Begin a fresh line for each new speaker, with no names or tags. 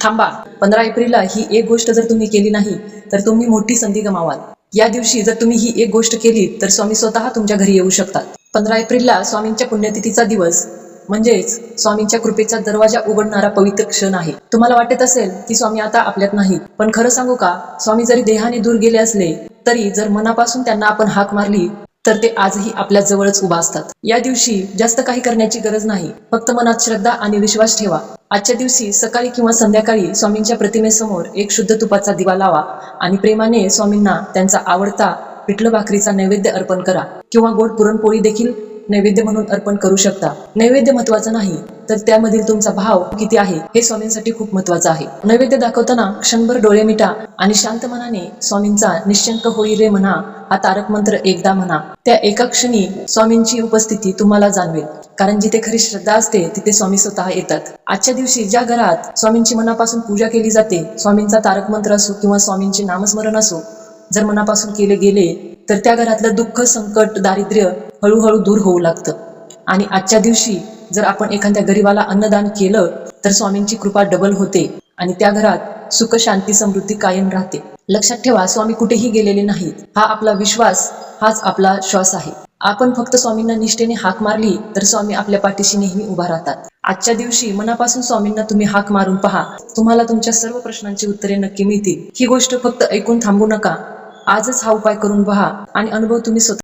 थांबा. 15 एप्रिलला ही एक गोष्ट जर तुम्ही केली नाही तर तुम्ही मोठी संधी गमावाल. या दिवशी जर तुम्ही ही एक गोष्ट केली तर स्वामी स्वतः तुमच्या घरी येऊ शकतात. 15 एप्रिलला स्वामींच्या पुण्यतिथीचा दिवस म्हणजेच स्वामींच्या कृपेचा दरवाजा उघडणारा पवित्र क्षण आहे. तुम्हाला वाटत असेल की स्वामी आता आपल्यात नाही, पण खरं सांगू का, स्वामी जरी देहाने दूर गेले असले तरी जर मनापासून त्यांना आपण हाक मारली तर ते आजही आपल्या जवळच उभा असतात. या दिवशी जास्त काही करण्याची गरज नाही, फक्त मनात श्रद्धा आणि विश्वास ठेवा. आजच्या दिवशी सकाळी किंवा संध्याकाळी स्वामींच्या प्रतिमेसमोर एक शुद्ध तुपाचा दिवा लावा आणि प्रेमाने स्वामींना त्यांचा आवडता पिठलं भाकरीचा नैवेद्य अर्पण करा किंवा गोड पुरणपोळी देखील नैवेद्य म्हणून अर्पण करू शकता. नैवेद्य महत्वाचा नाही तर त्यामधील तुमचा भाव किती आहे हे स्वामींसाठी खूप महत्वाचं आहे. नैवेद्य दाखवताना क्षणभर डोळे मिटा आणि शांत मनाने स्वामींचा निश्चंक होई रे म्हणा हा तारक मंत्र एकदा म्हणा. त्या एका क्षणी स्वामींची उपस्थिती तुम्हाला जाणवेल, कारण जिथे खरी श्रद्धा असते तिथे स्वामी स्वतः येतात. आजच्या दिवशी ज्या घरात स्वामींची मनापासून पूजा केली जाते, स्वामींचा तारक मंत्र असो किंवा स्वामींचे नामस्मरण असो जर मनापासून केले गेले तर त्या घरातलं दुःख, संकट, दारिद्र्य हळूहळू दूर होऊ लागतं. आणि आजच्या दिवशी जर आपण एखाद्या गरीबाला अन्नदान केलं तर स्वामींची कृपा डबल होते आणि त्या घरात सुख, शांती, समृद्धी कायम राहते. लक्षात ठेवा, स्वामी कुठेही गेलेले नाहीत. हा आपला विश्वास, हाच आपला श्वास आहे. आपण फक्त स्वामींना निष्ठेने हाक मारली तर स्वामी आपल्या पाठीशी नेहमी उभा राहतात. आजच्या दिवशी मनापासून स्वामींना तुम्ही हाक मारून पहा, तुम्हाला तुमच्या सर्व प्रश्नांची उत्तरे नक्की मिळतील. ही गोष्ट फक्त ऐकून थांबू नका, आजच हा उपाय करून पहा आणि अनुभव तुम्ही स्वतः